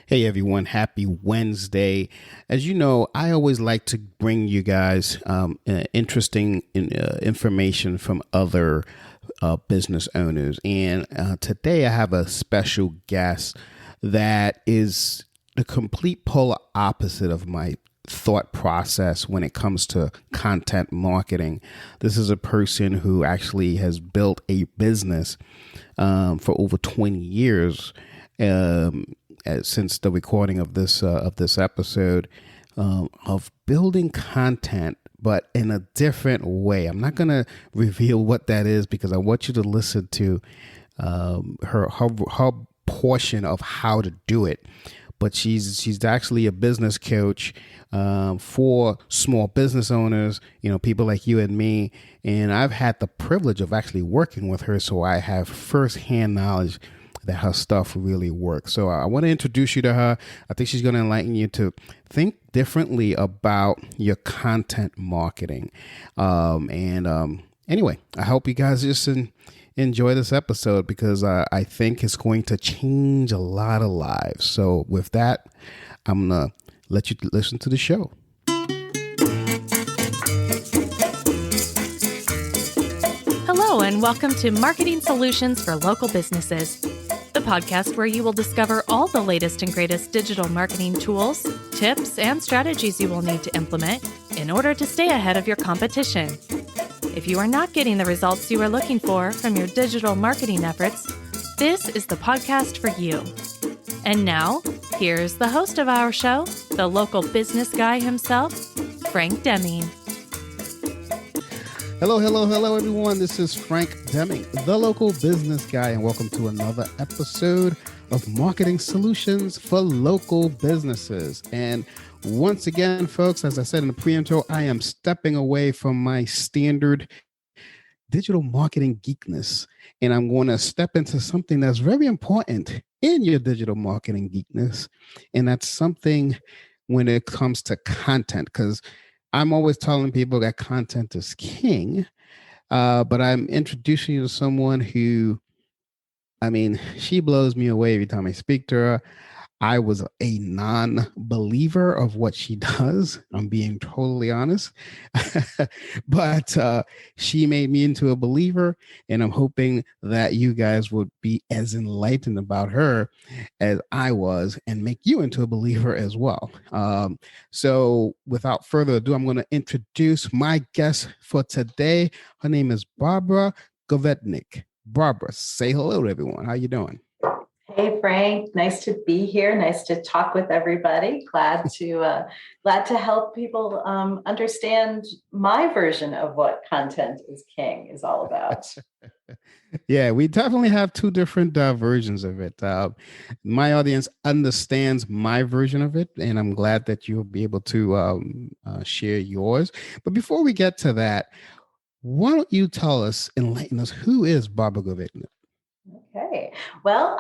Hey everyone, happy Wednesday. As you know, I always like to bring you guys interesting information from other business owners. And today I have a special guest that is the complete polar opposite of my thought process when it comes to content marketing. This is a person who actually has built a business for over 20 years. Since the recording of this episode, of building content, but in a different way. I'm not going to reveal what that is because I want you to listen to her portion of how to do it. But she's actually a business coach for small business owners, people like you and me. And I've had the privilege of actually working with her, so I have firsthand knowledge that her stuff really works. So I want to introduce you to her. I think she's going to enlighten you to think differently about your content marketing. Anyway, I hope you guys just enjoy this episode because I think it's going to change a lot of lives. So with that, I'm going to let you listen to the show. Hello, and welcome to Marketing Solutions for Local Businesses, the podcast where you will discover all the latest and greatest digital marketing tools, tips, and strategies you will need to implement in order to stay ahead of your competition. If you are not getting the results you are looking for from your digital marketing efforts, this is the podcast for you. And now, here's the host of our show, the local business guy himself, Frank Deming. Hello, everyone. This is Frank Deming, the local business guy, and welcome to another episode of Marketing Solutions for Local Businesses. And once again, folks, as I said in the pre-intro, I am stepping away from my standard digital marketing geekness, and I'm going to step into something that's very important in your digital marketing geekness, and that's something when it comes to content, because I'm always telling people that content is king, but I'm introducing you to someone who, she blows me away every time I speak to her. I was a non-believer of what she does. I'm being totally honest, but she made me into a believer, and I'm hoping that you guys would be as enlightened about her as I was and make you into a believer as well. So without further ado, I'm going to introduce my guest for today. Her name is Barbara Govednik. Barbara, say hello to everyone. How you doing? Hey Frank, nice to be here. Nice to talk with everybody. Glad to help people understand my version of what content is king is all about. Yeah, we definitely have two different versions of it. My audience understands my version of it, and I'm glad that you'll be able to share yours. But before we get to that, why don't you tell us, enlighten us, who is Barbara Govednik? Okay. Well,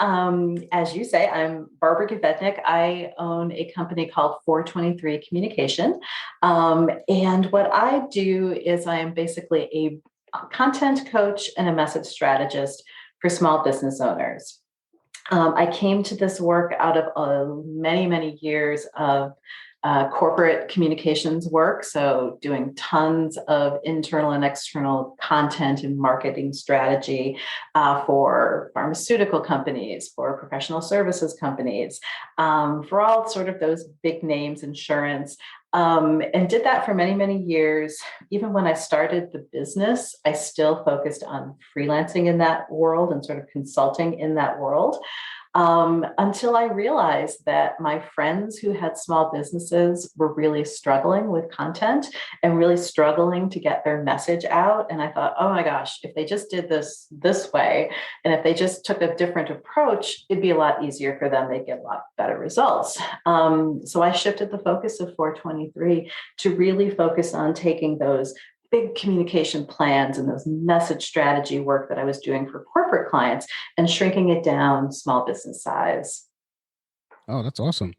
as you say, I'm Barbara Govednik. I own a company called 423 Communication. And what I do is I am basically a content coach and a message strategist for small business owners. I came to this work out of many, many years of corporate communications work. So doing tons of internal and external content and marketing strategy for pharmaceutical companies, for professional services companies, for all sort of those big names, insurance, and did that for many, many years. Even when I started the business, I still focused on freelancing in that world and sort of consulting in that world. Until I realized that my friends who had small businesses were really struggling with content and really struggling to get their message out. And I thought, oh my gosh, if they just did this way, and if they just took a different approach, it'd be a lot easier for them. They'd get a lot better results. So I shifted the focus of 423 to really focus on taking those big communication plans and those message strategy work that I was doing for corporate clients and shrinking it down small business size. Oh, that's awesome.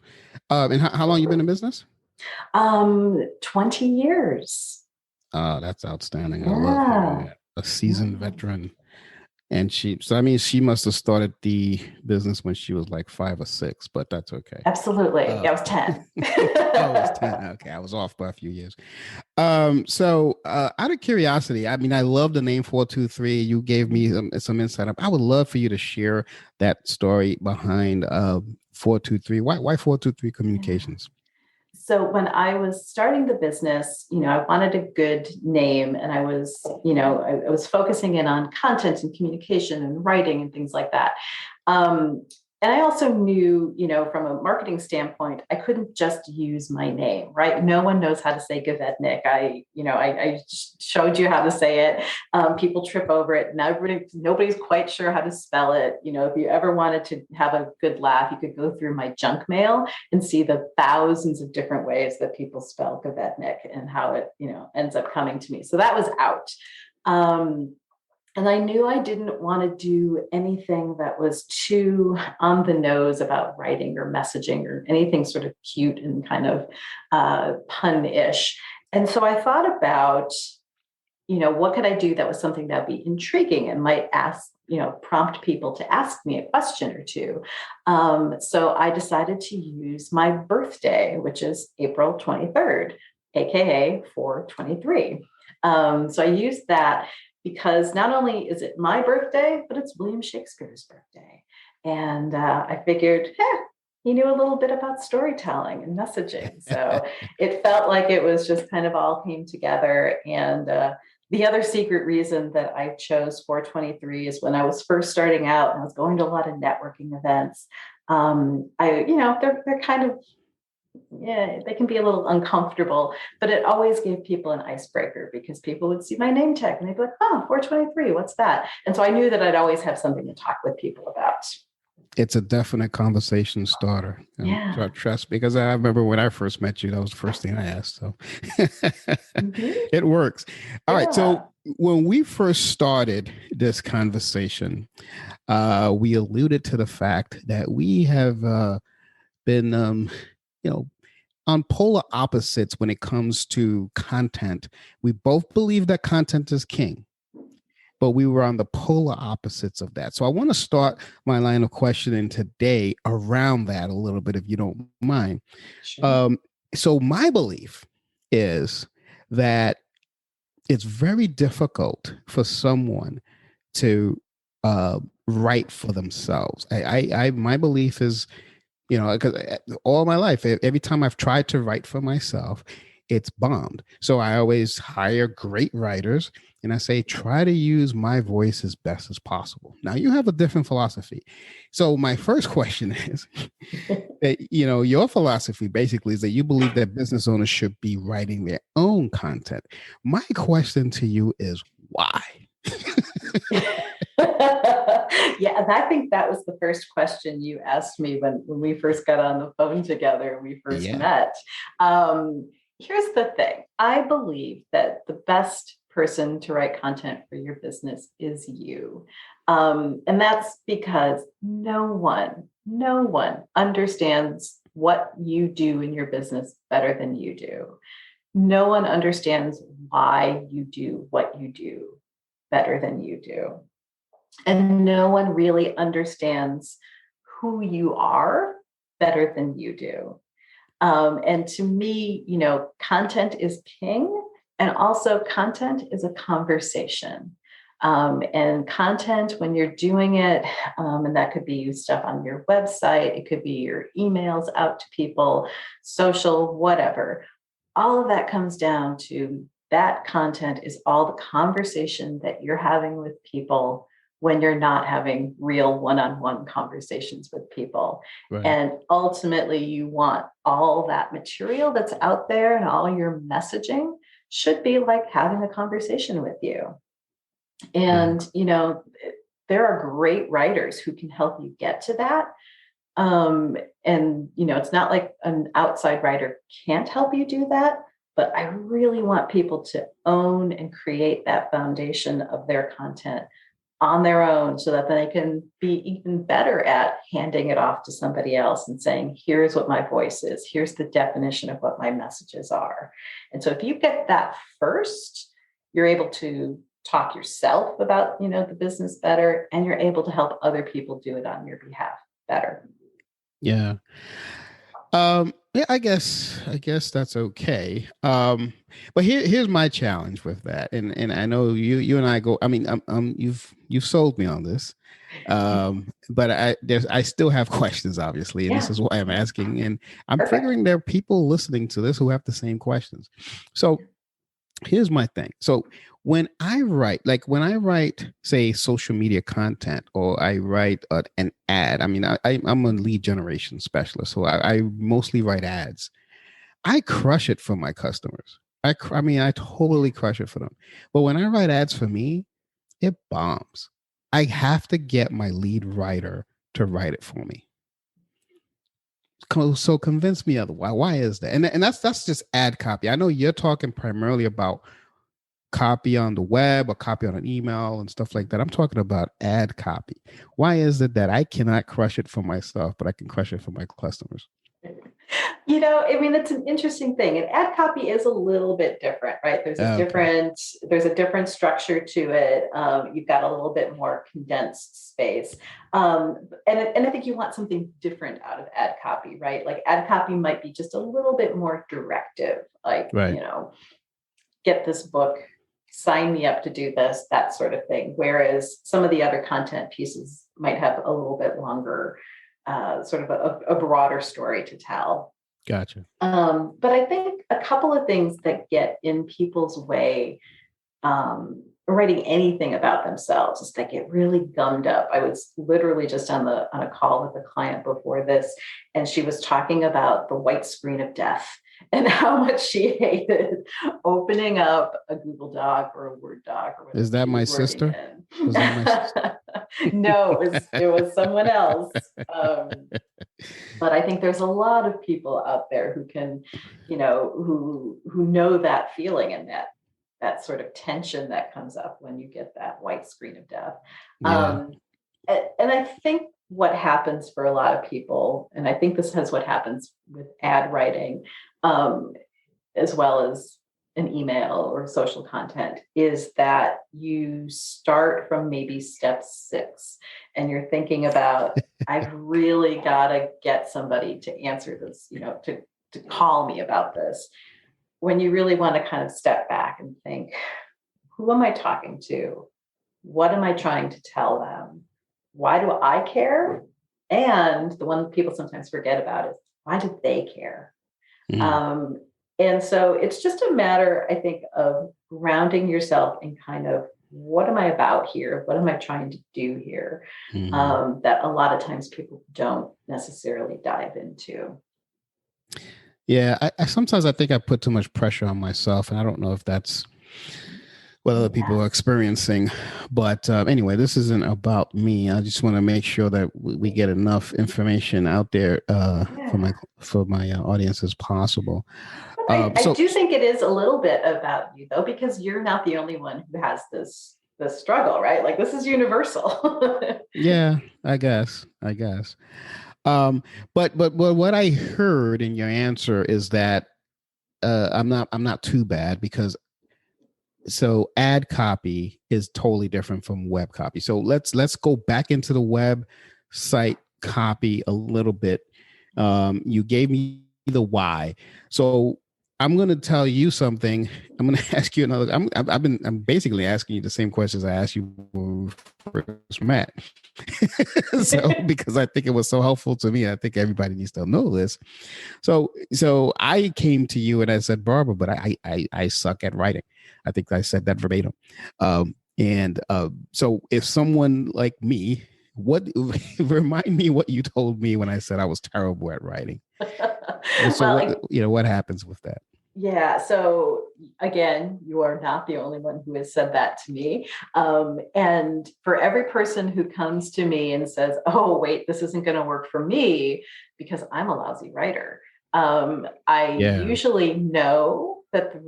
And how long you been in business? 20 years. Oh, that's outstanding. I love hearing that. A seasoned veteran. And she must have started the business when she was like 5 or 6, but that's okay. Absolutely. I was 10. Oh, it was 10. Okay. I was off by a few years. Out of curiosity, I mean, I love the name 423. You gave me some insight. I would love for you to share that story behind 423. Why 423 Communications? So when I was starting the business, I wanted a good name, and I was, I was focusing in on content and communication and writing and things like that. Um, and I also knew, from a marketing standpoint, I couldn't just use my name, right? No one knows how to say Govednik. I showed you how to say it. People trip over it. Nobody's quite sure how to spell it. If you ever wanted to have a good laugh, you could go through my junk mail and see the thousands of different ways that people spell Govednik and how it, ends up coming to me. So that was out. And I knew I didn't want to do anything that was too on the nose about writing or messaging or anything sort of cute and kind of pun-ish. And so I thought about, what could I do that was something that would be intriguing and might prompt people to ask me a question or two. So I decided to use my birthday, which is April 23rd, AKA 423. So I used that because not only is it my birthday, but it's William Shakespeare's birthday. And I figured, he knew a little bit about storytelling and messaging. So it felt like it was just kind of all came together. And the other secret reason that I chose 423 is when I was first starting out and I was going to a lot of networking events. They're kind of, they can be a little uncomfortable, but it always gave people an icebreaker because people would see my name tag and they'd be like, oh, 423, what's that? And so I knew that I'd always have something to talk with people about. It's a definite conversation starter. Trust, because I remember when I first met you, that was the first thing I asked. So It works. All right. So when we first started this conversation, we alluded to the fact that we have been, on polar opposites when it comes to content. We both believe that content is king, but we were on the polar opposites of that. So I want to start my line of questioning today around that a little bit, if you don't mind. Sure. So my belief is that it's very difficult for someone to write for themselves. My belief is, because all my life, every time I've tried to write for myself, it's bombed. So I always hire great writers and I say, try to use my voice as best as possible. Now you have a different philosophy. So my first question is that, your philosophy basically is that you believe that business owners should be writing their own content. My question to you is why? Yeah, and I think that was the first question you asked me when we first got on the phone together and we first met. Here's the thing. I believe that the best person to write content for your business is you. And that's because no one understands what you do in your business better than you do. No one understands why you do what you do better than you do. And no one really understands who you are better than you do. And to me, content is king, and also content is a conversation. And content, when you're doing it, and that could be stuff on your website, it could be your emails out to people, social, whatever. All of that comes down to that content is all the conversation that you're having with people when you're not having real one-on-one conversations with people. Right. And ultimately, you want all that material that's out there and all your messaging should be like having a conversation with you. And, there are great writers who can help you get to that. It's not like an outside writer can't help you do that, but I really want people to own and create that foundation of their content on their own so that they can be even better at handing it off to somebody else and saying, here's what my voice is. Here's the definition of what my messages are. And so if you get that first, you're able to talk yourself about, the business better, and you're able to help other people do it on your behalf better. Yeah. Yeah, I guess that's okay. But here's my challenge with that. And I know you and I go, I mean, you've sold me on this. But I still have questions, obviously, and this Yeah. is why I'm asking. And I'm Perfect. figuring there are people listening to this who have the same questions. So here's my thing. So when I write, say, social media content, or I write an ad, I mean, I'm a lead generation specialist, so I mostly write ads. I crush it for my customers. I mean, I totally crush it for them. But when I write ads for me, it bombs. I have to get my lead writer to write it for me. So convince me otherwise. Why is that? And that's just ad copy. I know you're talking primarily about copy on the web or copy on an email and stuff like that. I'm talking about ad copy. Why is it that I cannot crush it for myself, but I can crush it for my customers? I mean, it's an interesting thing. And ad copy is a little bit different, right? Okay. There's a different structure to it. You've got a little bit more condensed space. And I think you want something different out of ad copy, right? Like ad copy might be just a little bit more directive, like, Right. get this book, sign me up to do this, that sort of thing. Whereas some of the other content pieces might have a little bit longer, sort of a broader story to tell. Gotcha. But I think a couple of things that get in people's way, writing anything about themselves, is they get really gummed up. I was literally just on a call with a client before this, and she was talking about the white screen of death and how much she hated opening up a Google Doc or a Word doc or whatever Is that she my was working sister? Was that my sister? in. No, it was someone else. But I think there's a lot of people out there who can, who know that feeling, and that sort of tension that comes up when you get that white screen of death. Yeah. And I think what happens for a lot of people, and I think this is what happens with ad writing, as well as an email or social content, is that you start from maybe step 6 and you're thinking about, I've really got to get somebody to answer this, to call me about this, when you really want to kind of step back and think, who am I talking to? What am I trying to tell them? Why do I care? And the one people sometimes forget about is, why do they care? Mm. Um, and so it's just a matter, I think, of grounding yourself in kind of, what am I about here? What am I trying to do here? Mm. That a lot of times people don't necessarily dive into. Yeah. I sometimes I think I put too much pressure on myself, and I don't know if that's what other people are Yes. experiencing. But anyway, this isn't about me. I just want to make sure that we get enough information out there Yeah. for my audience as possible. But I So do think it is a little bit about you, though, because you're not the only one who has this struggle, right? Like, this is universal. yeah, I guess. Um, but what I heard in your answer is that I'm not too bad, because so ad copy is totally different from web copy. So let's go back into the website copy a little bit. You gave me the why, so I'm going to tell you something. I'm going to ask you another. I'm basically asking you the same questions I asked you when we first met. So because I think it was so helpful to me, I think everybody needs to know this. So I came to you and I said, Barbara, but I suck at writing. I think I said that verbatim. And so if someone like me, what remind me what you told me when I said I was terrible at writing. So Well, what happens with that? yeah. So again, you are not the only one who has said that to me. And for every person who comes to me and says, "Oh, wait, this isn't going to work for me because I'm a lousy writer," I Yeah. usually know that the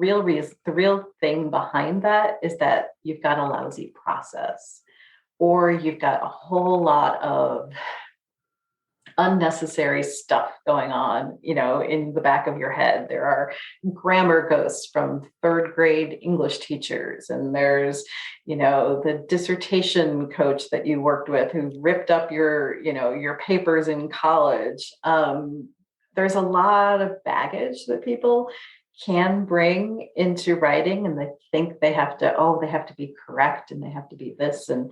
real thing behind that is that you've got a lousy process, or you've got a whole lot of unnecessary stuff going on, in the back of your head. There are grammar ghosts from third grade English teachers, and there's, the dissertation coach that you worked with who ripped up your papers in college. There's a lot of baggage that people can bring into writing, and they think they have to be correct and they have to be this. And,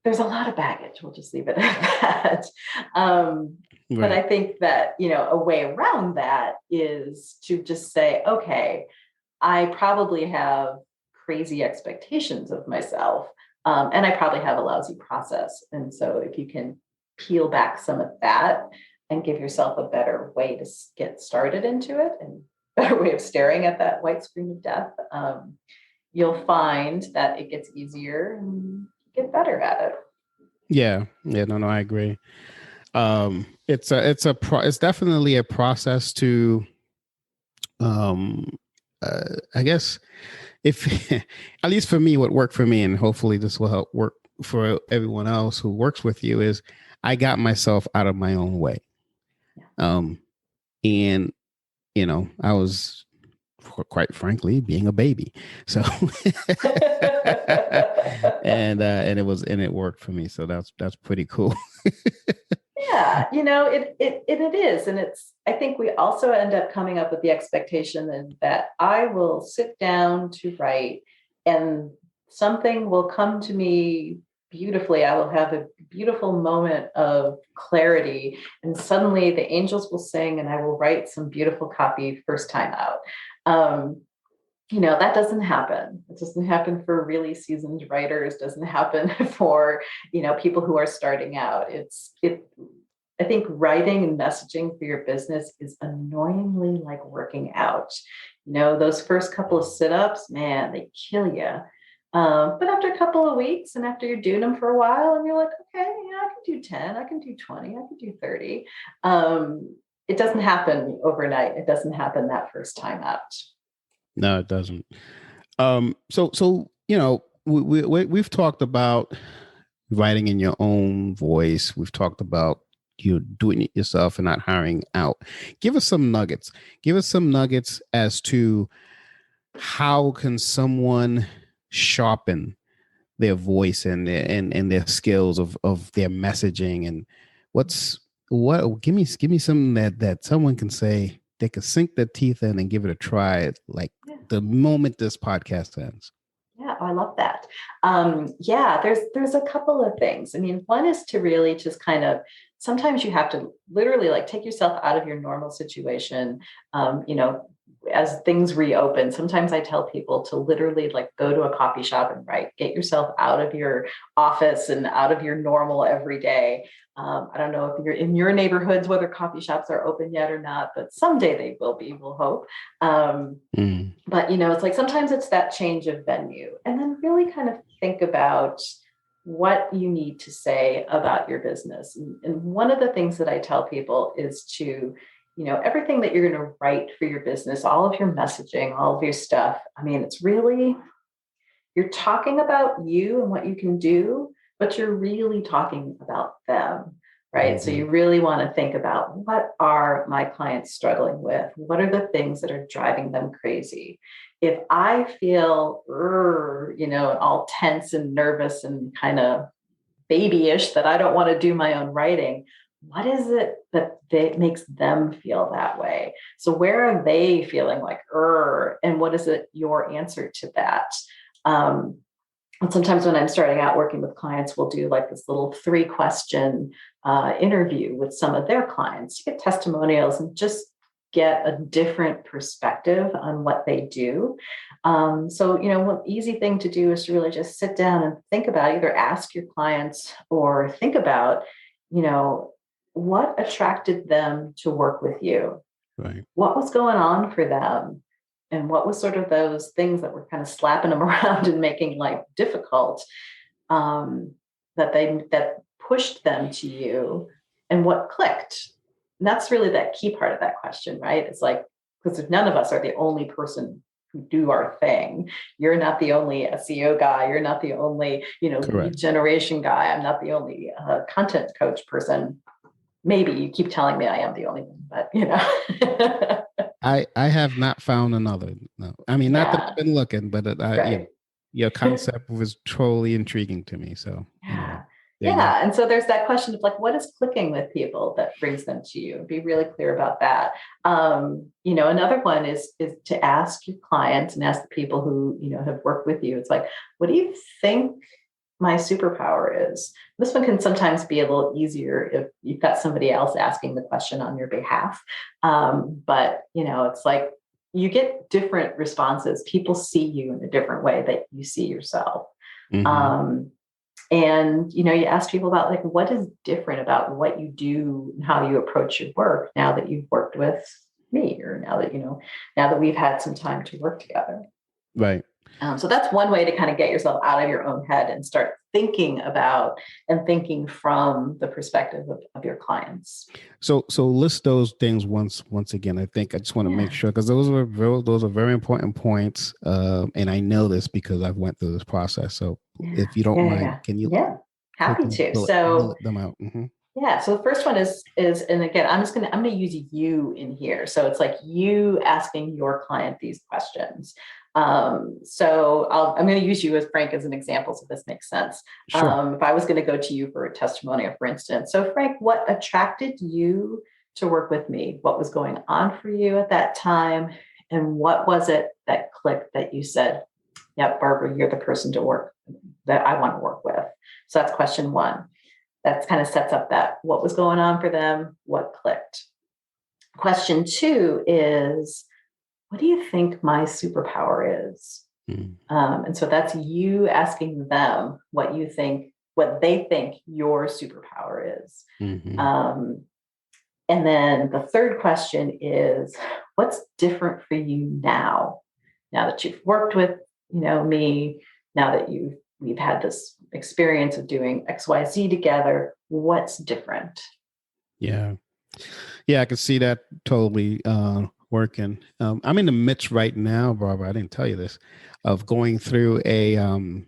there's a lot of baggage. We'll just leave it at that. Right. But I think that, a way around that is to just say, okay, I probably have crazy expectations of myself. And I probably have a lousy process. And so if you can peel back some of that and give yourself a better way to get started into it, and better way of staring at that white screen of death, you'll find that it gets easier and get better at it. Yeah. No, I agree. It's definitely a process to, I guess, if at least for me, what worked for me, and hopefully this will help work for everyone else who works with you, is I got myself out of my own way. And I was, quite frankly, being a baby. So, and it worked for me. So that's pretty cool. Yeah, it is. And I think we also end up coming up with the expectation that I will sit down to write and something will come to me beautifully. I will have a beautiful moment of clarity, and suddenly the angels will sing and I will write some beautiful copy first time out. That doesn't happen. It doesn't happen for really seasoned writers, doesn't happen for, people who are starting out. I think writing and messaging for your business is annoyingly like working out. Those first couple of sit-ups, man, they kill you. But after a couple of weeks and after you're doing them for a while and you're like, okay, I can do 10, I can do 20, I can do 30. It doesn't happen overnight. It doesn't happen that first time out. No, it doesn't. So we've talked about writing in your own voice. We've talked about you doing it yourself and not hiring out. Give us some nuggets. Give us some nuggets as to how can someone sharpen their voice and their skills of their messaging, and give me something that someone can say they can sink their teeth in and give it a try, like the moment this podcast ends. Yeah, I love that. There's a couple of things. I mean, one is to really just kind of, sometimes you have to literally like take yourself out of your normal situation. As things reopen, sometimes I tell people to literally like go to a coffee shop and write, get yourself out of your office and out of your normal everyday. I don't know if you're in your neighborhoods, whether coffee shops are open yet or not, but someday they will be, we'll hope. But, it's like, sometimes it's that change of venue, and then really kind of think about what you need to say about your business. And one of the things that I tell people is to, everything that you're going to write for your business, all of your messaging, all of your stuff. I mean, it's really, you're talking about you and what you can do, but you're really talking about them, right? Mm-hmm. So you really want to think about, what are my clients struggling with? What are the things that are driving them crazy? If I feel, all tense and nervous and kind of babyish that I don't want to do my own writing, what is it that makes them feel that way? So where are they feeling like, and what is it, your answer to that? And sometimes when I'm starting out working with clients, we'll do like this little 3-question interview with some of their clients to get testimonials and just get a different perspective on what they do. So, one easy thing to do is to really just sit down and think about, either ask your clients or think about, what attracted them to work with you? Right. What was going on for them? And what was sort of those things that were kind of slapping them around and making life difficult, that pushed them to you, and what clicked? And that's really that key part of that question, right? It's like, because none of us are the only person who do our thing. You're not the only SEO guy. You're not the only, lead generation guy. I'm not the only content coach person. Maybe you keep telling me I am the only one, but I have not found another. No, I mean, not that I've been looking, but your concept was totally intriguing to me. So yeah. And so there's that question of like, what is clicking with people that brings them to you? Be really clear about that. Another one is to ask your clients and ask the people who, have worked with you. It's like, what do you think my superpower is? This one can sometimes be a little easier if you've got somebody else asking the question on your behalf. But it's like you get different responses. People see you in a different way that you see yourself. Mm-hmm. And, you ask people about like, what is different about what you do and how you approach your work now that you've worked with me, or now that we've had some time to work together. Right. So that's one way to kind of get yourself out of your own head and start thinking about and thinking from the perspective of your clients. So list those things once again. I think I just want to make sure, because those are very important points. And I know this because I've went through this process. So if you don't mind, can you? Yeah, happy to. Bullet them out. Mm-hmm. Yeah. So the first one is, and again, I'm going to use you in here. So it's like you asking your client these questions. So I'm going to use you as Frank as an example, so this makes sense. Sure. If I was going to go to you for a testimonial, for instance. So Frank, what attracted you to work with me? What was going on for you at that time? And what was it that clicked that you said, yep, Barbara, you're the person that I want to work with? So that's question one. That kind of sets up that what was going on for them, what clicked. Question two is, what do you think my superpower is? Mm. And so that's you asking them what they think your superpower is. Mm-hmm. And then the third question is, what's different for you now that you've worked with, me, now that we've had this experience of doing XYZ together, what's different? Yeah. Yeah, I can see that totally working. I'm in the midst right now, Barbara, I didn't tell you this, of going through a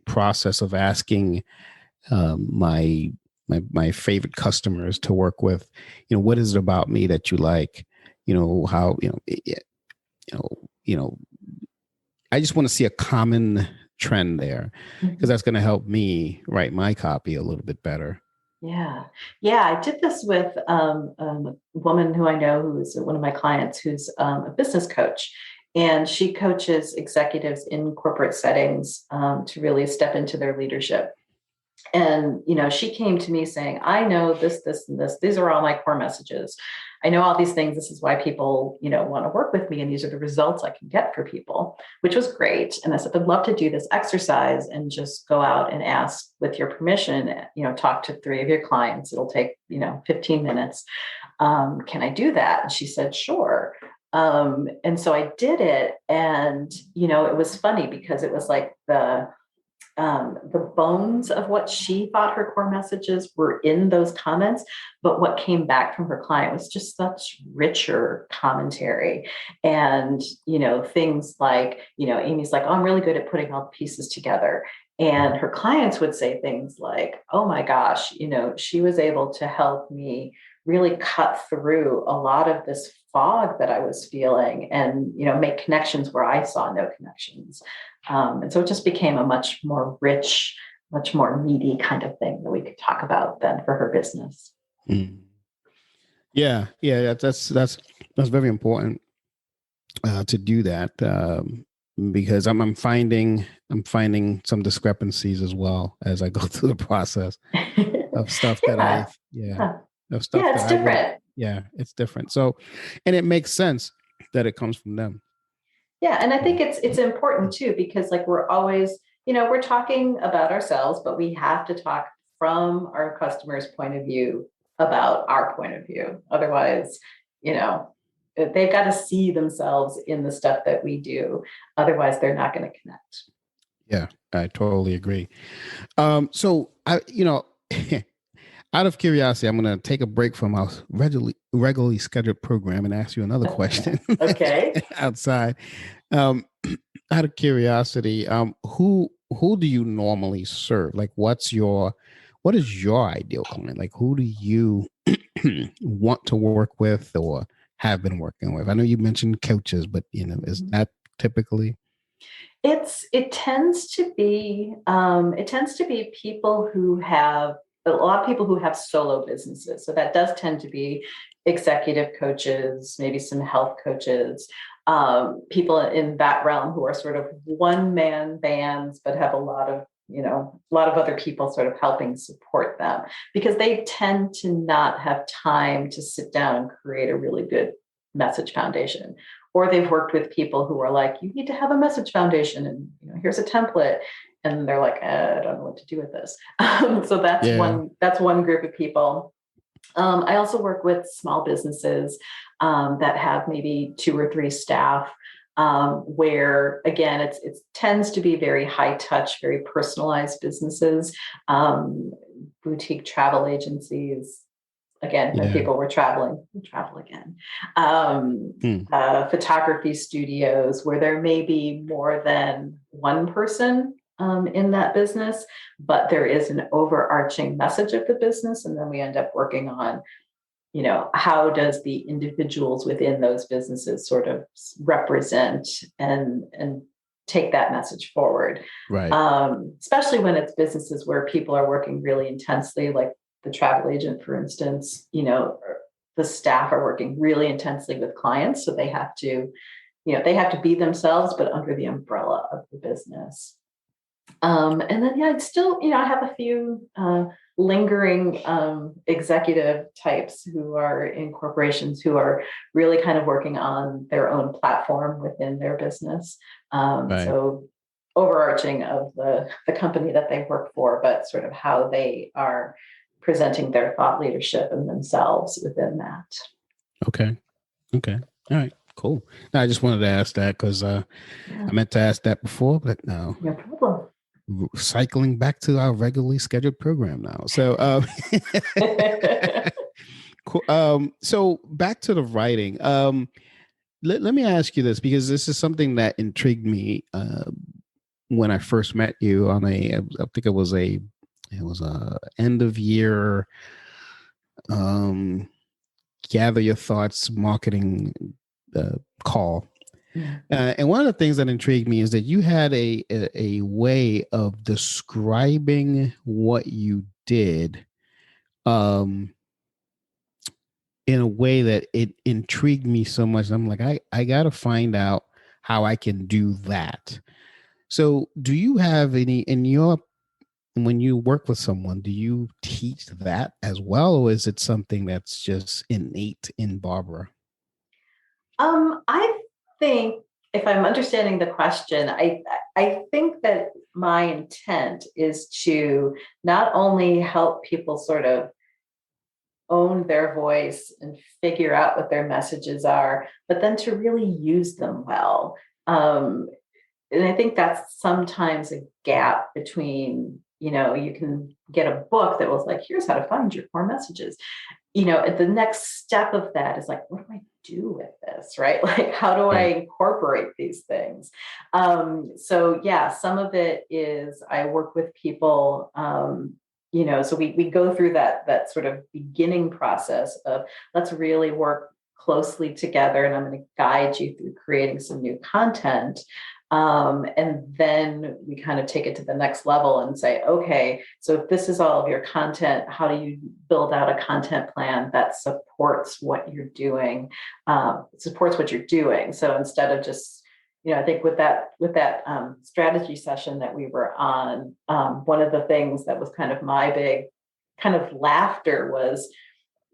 process of asking my favorite customers to work with, what is it about me that you like? How, I just want to see a common trend there, because that's going to help me write my copy a little bit better. Yeah. I did this with a woman who I know who is one of my clients, who's a business coach, and she coaches executives in corporate settings to really step into their leadership. And, she came to me saying, I know this, and this, these are all my core messages. I know all these things. This is why people, want to work with me. And these are the results I can get for people, which was great. And I said, I'd love to do this exercise and just go out and ask, with your permission, talk to 3 of your clients. It'll take, 15 minutes. Can I do that? And she said, sure. And so I did it. And, it was funny because it was like the bones of what she thought her core messages were in those comments, but what came back from her client was just such richer commentary. And, things like, Amy's like, oh, I'm really good at putting all the pieces together. And her clients would say things like, oh my gosh, she was able to help me really cut through a lot of this fog that I was feeling and, make connections where I saw no connections. And so it just became a much more rich, much more meaty kind of thing that we could talk about then for her business. Mm. Yeah. That's very important to do that because I'm finding some discrepancies as well as I go through the process of stuff that it's different. It's different. So, and it makes sense that it comes from them. Yeah. And I think it's important too, because like we're always, we're talking about ourselves, but we have to talk from our customer's point of view about our point of view. Otherwise, they've got to see themselves in the stuff that we do. Otherwise, they're not going to connect. Yeah, I totally agree. So I Out of curiosity, I'm going to take a break from our regularly scheduled program and ask you another question Okay. outside. Um, out of curiosity, who do you normally serve? Like, what is your ideal client? Like, who do you want to work with or have been working with? I know you mentioned coaches, but is that typically? It tends to be people who have a lot of people who have solo businesses. So that does tend to be executive coaches, maybe some health coaches, people in that realm who are sort of one man bands, but have a lot of other people sort of helping support them because they tend to not have time to sit down and create a really good message foundation. Or they've worked with people who are like, you need to have a message foundation, and here's a template, and they're like, I don't know what to do with this. So that's Yeah. one group of people. I also work with small businesses that have maybe 2 or 3 staff, where again, it tends to be very high touch, very personalized businesses, boutique travel agencies. Again, when Yeah. people were traveling, we travel again. Hmm. Photography studios where there may be more than one person in that business, but there is an overarching message of the business. And then we end up working on, how does the individuals within those businesses sort of represent and take that message forward. Right. Especially when it's businesses where people are working really intensely, like the travel agent, for instance, the staff are working really intensely with clients. So they have to be themselves, but under the umbrella of the business. And then, yeah, it's still, I have a few lingering executive types who are in corporations who are really kind of working on their own platform within their business. Right. So overarching of the company that they work for, but sort of how they are presenting their thought leadership and themselves within that. Okay. Okay. All right. Cool. No, I just wanted to ask that because Yeah, I meant to ask that before, but no. no problem. Cycling back to our regularly scheduled program now. So, so back to the writing. Let me ask you this because this is something that intrigued me when I first met you on I think it was a end of year um, gather your thoughts marketing call. Yeah. And one of the things that intrigued me is that you had a way of describing what you did um, in a way that it intrigued me so much. I'm like, I got to find out how I can do that. So, do you have any in your when you work with someone, do you teach that as well, or is it something that's just innate in Barbara? I think if I'm understanding the question, I think that my intent is to not only help people sort of own their voice and figure out what their messages are, but then to really use them well. And I think that's sometimes a gap between, you can get a book that was like, here's how to find your core messages. The next step of that is like, what do I do with this? Right? Like, how do I Right. incorporate these things? So yeah, some of it is I work with people, so we go through that sort of beginning process of let's really work closely together, and I'm going to guide you through creating some new content. And then we kind of take it to the next level and say, okay, so if this is all of your content, how do you build out a content plan that supports what you're doing? So instead of just, I think with that strategy session that we were on, one of the things that was kind of my big kind of laughter was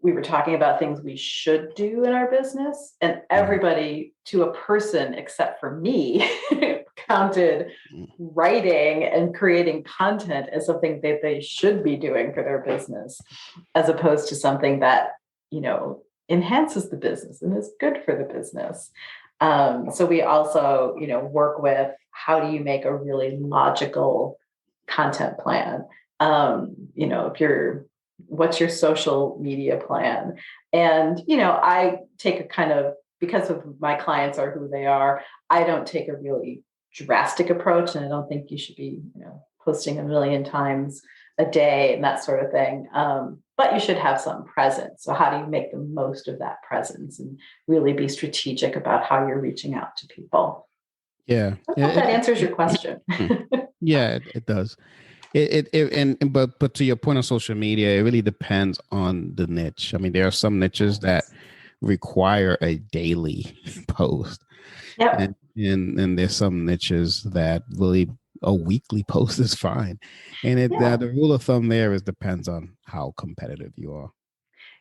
we were talking about things we should do in our business, and Mhm. everybody to a person except for me counted writing and creating content as something that they should be doing for their business, as opposed to something that enhances the business and is good for the business. So we also work with how do you make a really logical content plan. If you're what's your social media plan? And, I take a kind of, because of my clients are who they are, I don't take a really drastic approach. And I don't think you should be, posting a million times a day and that sort of thing. But you should have some presence. So how do you make the most of that presence and really be strategic about how you're reaching out to people? Yeah. I hope that answers your question. Yeah, it does. But to your point on social media, it really depends on the niche. I mean, there are some niches that require a daily post. Yep. And there's some niches that really a weekly post is fine. And the rule of thumb there is depends on how competitive you are.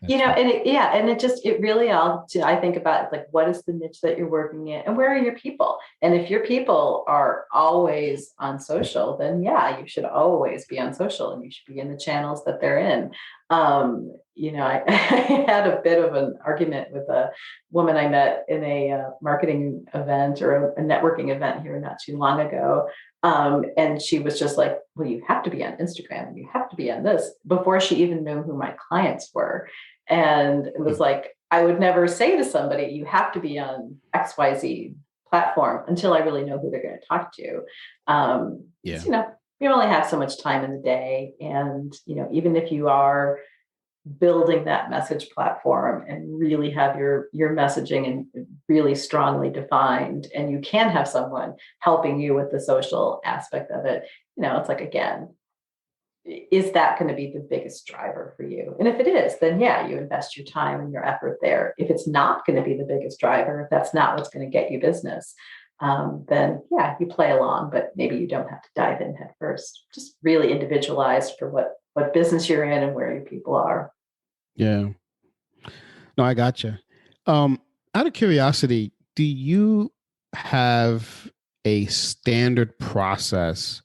It really all, I think about like, what is the niche that you're working in and where are your people? And if your people are always on social, then yeah, you should always be on social and you should be in the channels that they're in. I had a bit of an argument with a woman I met in a marketing event or a networking event here not too long ago. And she was just like, well, you have to be on Instagram and you have to be on this, before she even knew who my clients were. And it was like, I would never say to somebody, you have to be on XYZ platform until I really know who they're going to talk to. You only have so much time in the day. And, even if you are building that message platform and really have your messaging and really strongly defined, and you can have someone helping you with the social aspect of it, it's like, again, is that going to be the biggest driver for you? And if it is, then yeah, you invest your time and your effort there. If it's not going to be the biggest driver, if that's not what's going to get you business, then yeah, you play along, but maybe you don't have to dive in head first. Just really individualized for what business you're in and where your people are. Yeah. No, I gotcha. Out of curiosity, do you have a standard process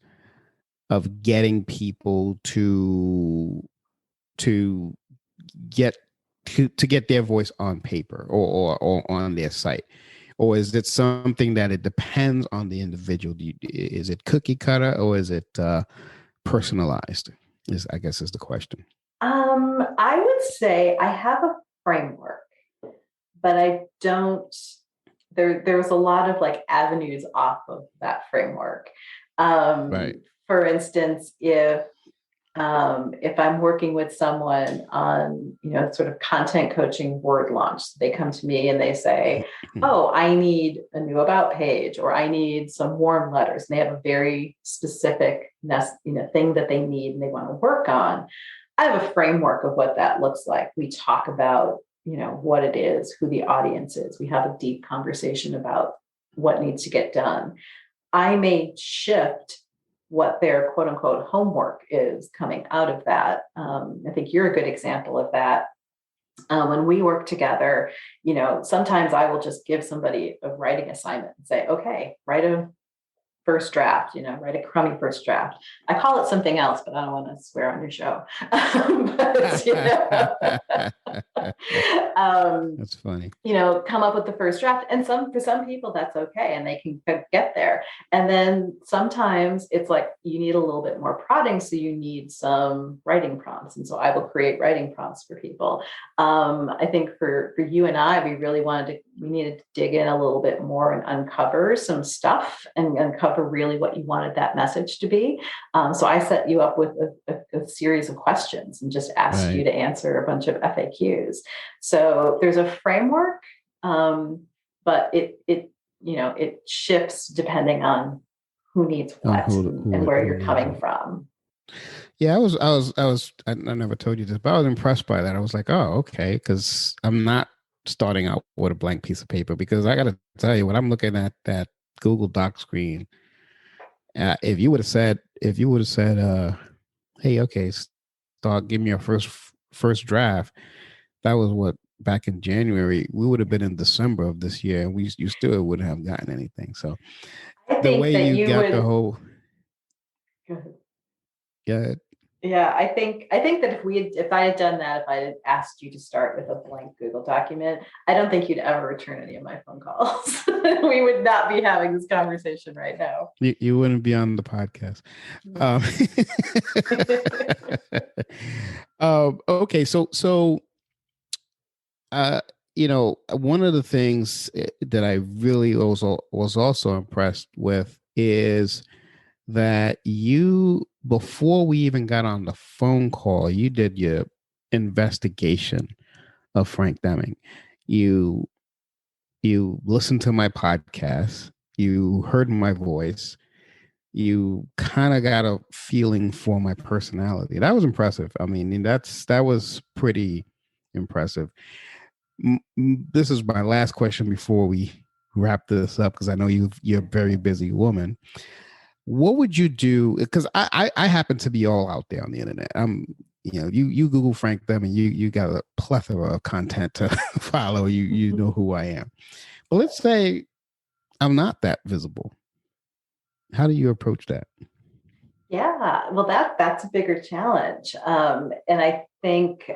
of getting people to get their voice on paper or on their site? Or is it something that it depends on the individual? Is it cookie cutter or is it personalized? I guess is the question. I would say I have a framework, but I don't. There's a lot of like avenues off of that framework. Right. For instance, if I'm working with someone on, sort of content coaching word launch, they come to me and they say, oh, I need a new about page, or I need some warm letters. And they have a very specific, thing that they need and they want to work on. I have a framework of what that looks like. We talk about, what it is, who the audience is. We have a deep conversation about what needs to get done. I may shift what their quote unquote homework is coming out of that. I think you're a good example of that. When we work together, sometimes I will just give somebody a writing assignment and say, okay, write a first draft, write a crummy first draft. I call it something else, but I don't want to swear on your show. That's funny. Come up with the first draft. And for some people, that's okay. And they can get there. And then sometimes it's like, you need a little bit more prodding. So you need some writing prompts. And so I will create writing prompts for people. I think for you and I, we needed to dig in a little bit more and uncover some stuff and uncover really what you wanted that message to be. So I set you up with a series of questions and just asked you to answer a bunch of FAQs. So there's a framework, but it shifts depending on who needs what and where you're coming from. Yeah, I never told you this, but I was impressed by that. I was like, oh, okay, because I'm not starting out with a blank piece of paper, because I got to tell you, when I'm looking at that Google Doc screen, if you would have said, hey, okay, start, give me your first draft. That was what, back in January. We would have been in December of this year, and you still wouldn't have gotten anything. So I think the way the whole. Go ahead. Yeah. Yeah, I think that if I had done that, if I had asked you to start with a blank Google document, I don't think you'd ever return any of my phone calls. We would not be having this conversation right now. You wouldn't be on the podcast. Um, okay, so uh, one of the things that I really was also impressed with is that you, before we even got on the phone call, you did your investigation of Frank Deming. You listened to my podcast, you heard my voice, you kind of got a feeling for my personality. That was impressive. I mean, that was pretty impressive. This is my last question before we wrap this up, because I know you're a very busy woman. What would you do? Because I happen to be all out there on the internet. You Google Frank Deming, you got a plethora of content to follow. You know who I am. But let's say I'm not that visible. How do you approach that? Yeah, well, that's a bigger challenge, and I think,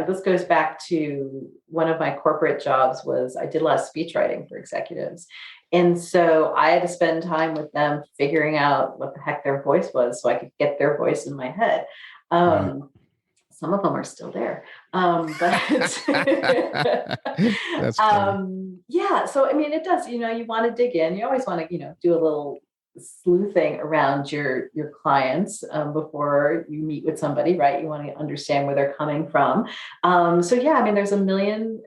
this goes back to one of my corporate jobs. Was I did a lot of speech writing for executives, and so I had to spend time with them figuring out what the heck their voice was, so I could get their voice in my head. Right. Some of them are still there, but That's funny. yeah. So I mean, it does. You want to dig in. You always want to, do a little sleuthing around your clients before you meet with somebody, right? You want to understand where they're coming from. So yeah, I mean, there's a million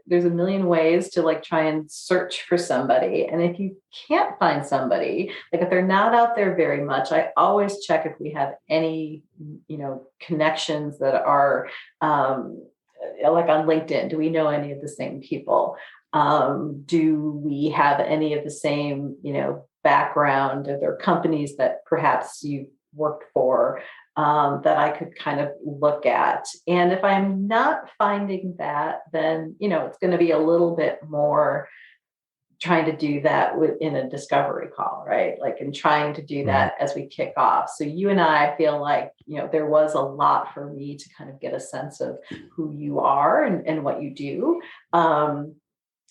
ways to like try and search for somebody. And if you can't find somebody, like if they're not out there very much, I always check if we have any, connections that are like on LinkedIn. Do we know any of the same people? Do we have any of the same, background? Are there companies that perhaps you've worked for that I could kind of look at? And if I'm not finding that, then, it's going to be a little bit more trying to do that within a discovery call, right? Like, and trying to do that as we kick off. So you and I feel like, there was a lot for me to kind of get a sense of who you are and what you do.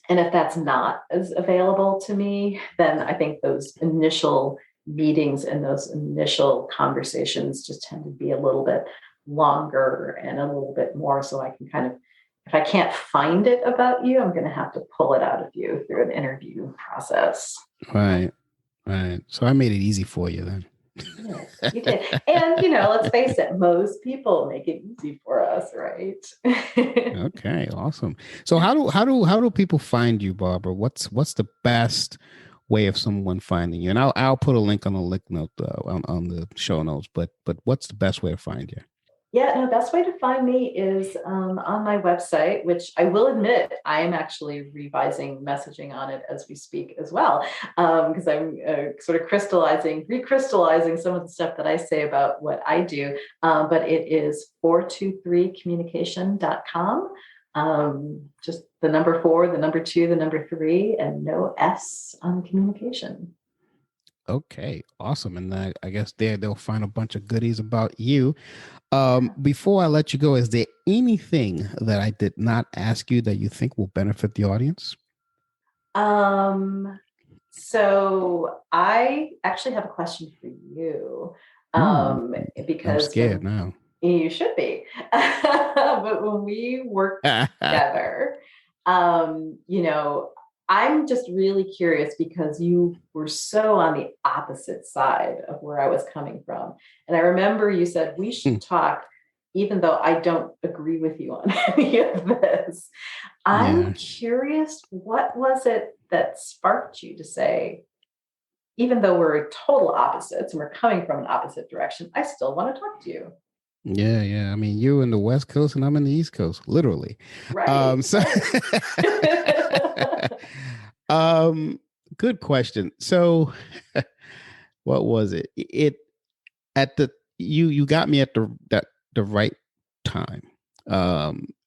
And if that's not as available to me, then I think those initial meetings and those initial conversations just tend to be a little bit longer and a little bit more. So I can kind of, if I can't find it about you, I'm going to have to pull it out of you through an interview process. Right. So I made it easy for you then. Yes, you did. And, let's face it, most people make it easy for us, right? Okay, awesome. So how do people find you, Barbara? What's the best way of someone finding you? And I'll put a link on the link note on the show notes. But what's the best way to find you? Yeah, no, best way to find me is on my website, which I will admit I am actually revising messaging on it as we speak as well, because I'm sort of recrystallizing some of the stuff that I say about what I do. But it is 423communication.com. Just the number 4, the number 2, the number 3, and no S on communication. Okay, awesome. And I guess they'll find a bunch of goodies about you. Before I let you go, is there anything that I did not ask you that you think will benefit the audience? So I actually have a question for you, I'm because scared now. you should be, but when we work together, I'm just really curious because you were so on the opposite side of where I was coming from. And I remember you said we should talk, even though I don't agree with you on any of this. I'm curious, what was it that sparked you to say, even though we're total opposites and we're coming from an opposite direction, I still want to talk to you. Yeah. I mean, you're in the West Coast and I'm in the East Coast, literally. Right. So, good question. So, what was it? You got me at the right time.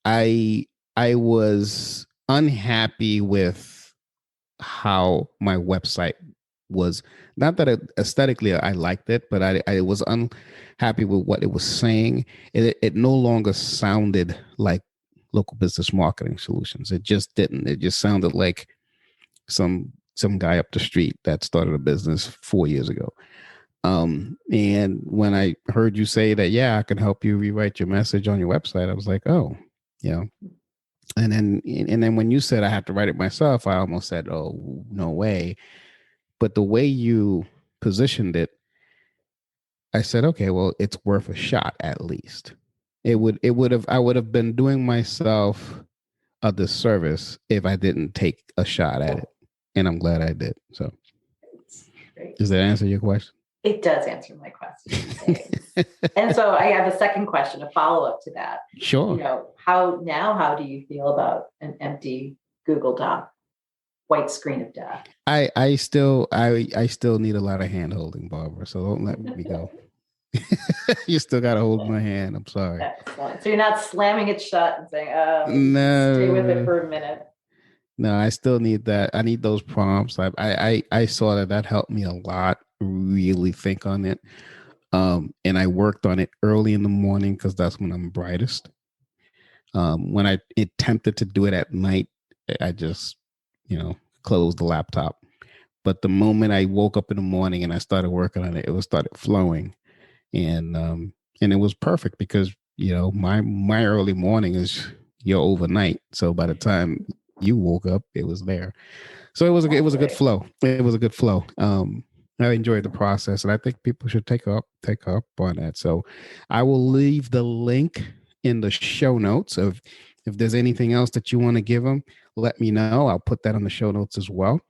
I was unhappy with how my website was not that aesthetically I liked it, but I was unhappy with what it was saying. It no longer sounded like local business marketing solutions. It just didn't. It just sounded like some guy up the street that started a business 4 years ago. And when I heard you say that, yeah, I can help you rewrite your message on your website, I was like, oh, yeah. And then when you said I have to write it myself, I almost said, oh, no way. But the way you positioned it, I said, okay, well, it's worth a shot at least. I would have been doing myself a disservice if I didn't take a shot at it. And I'm glad I did. So Great. Does that answer your question? It does answer my question. And so I have a second question, a follow-up to that. Sure. How do you feel about an empty Google Doc, white screen of death? I still need a lot of hand holding, Barbara. So don't let me go. You still got to hold my hand. I'm sorry. Excellent. So you're not slamming it shut and saying, no, stay with it for a minute. No, I still need that. I need those prompts. I saw that helped me a lot. Really think on it. And I worked on it early in the morning because that's when I'm brightest. When I attempted to do it at night, I just, closed the laptop. But the moment I woke up in the morning and I started working on it, it started flowing. And it was perfect because, my early morning is your overnight. So by the time you woke up, it was there. So it was a good flow. It was a good flow. I enjoyed the process, and I think people should take up on that. So I will leave the link in the show notes of if there's anything else that you want to give them, let me know. I'll put that on the show notes as well.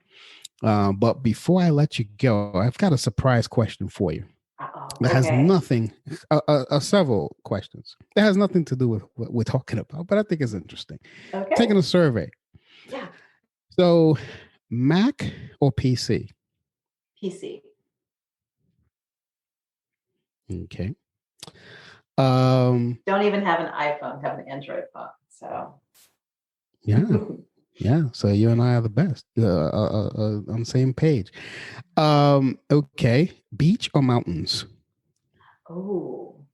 But before I let you go, I've got a surprise question for you. That has nothing, several questions. That has nothing to do with what we're talking about, but I think it's interesting. Okay. Taking a survey. Yeah. So Mac or PC? PC. Okay. Don't even have an iPhone, have an Android phone. So yeah. So you and I are the best. On the same page. Okay. Beach or mountains? Oh,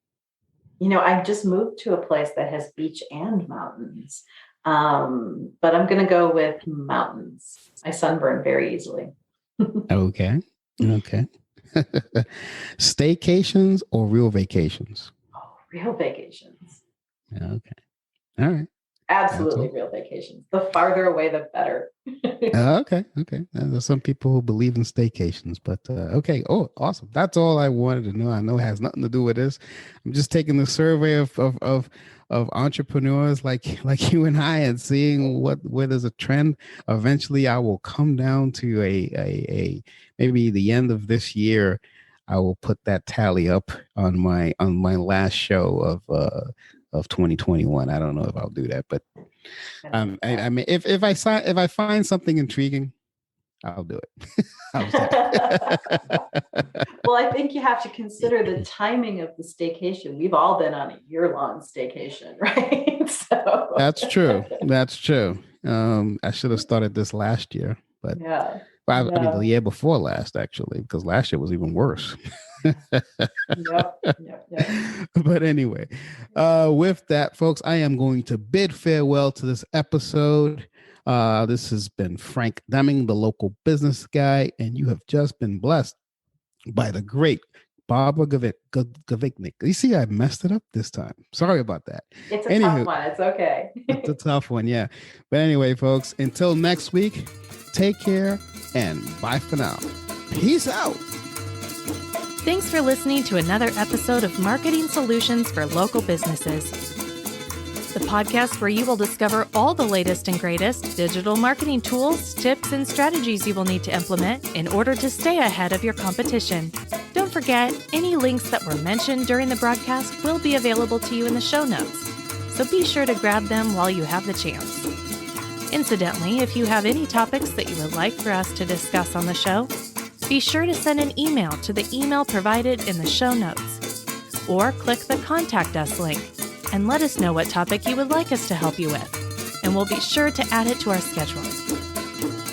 I just moved to a place that has beach and mountains. But I'm going to go with mountains. I sunburn very easily. Okay. Staycations or real vacations? Oh, real vacations. Okay. All right. Absolutely real vacations. The farther away, the better. Okay. There's some people who believe in staycations, but okay. Oh, awesome. That's all I wanted to know. I know it has nothing to do with this. I'm just taking the survey of entrepreneurs like you and I and seeing where there's a trend. Eventually, I will come down to a maybe the end of this year. I will put that tally up on my last show of 2021. I don't know if I'll do that, but I mean, if I find something intriguing, I'll do it. Well, I think you have to consider the timing of the staycation. We've all been on a year-long staycation, right? So That's true. I should have started this last year, but yeah. I mean, the year before last, actually, because last year was even worse. Yep. But anyway, with that, folks, I am going to bid farewell to this episode. This has been Frank Deming, the local business guy, and you have just been blessed by the great Barbara Govednik. You see, I messed it up this time. Sorry about that. It's a tough one. It's okay. It's a tough one, yeah. But anyway, folks, until next week, take care and bye for now. Peace out. Thanks for listening to another episode of Marketing Solutions for Local Businesses, the podcast where you will discover all the latest and greatest digital marketing tools, tips, and strategies you will need to implement in order to stay ahead of your competition. Don't forget, any links that were mentioned during the broadcast will be available to you in the show notes, so be sure to grab them while you have the chance. Incidentally, if you have any topics that you would like for us to discuss on the show, be sure to send an email to the email provided in the show notes, or click the Contact Us link and let us know what topic you would like us to help you with, and we'll be sure to add it to our schedule.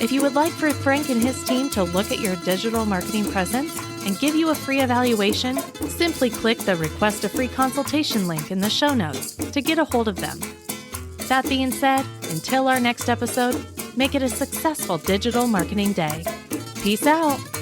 If you would like for Frank and his team to look at your digital marketing presence and give you a free evaluation, simply click the Request a Free Consultation link in the show notes to get a hold of them. That being said, until our next episode, make it a successful digital marketing day. Peace out.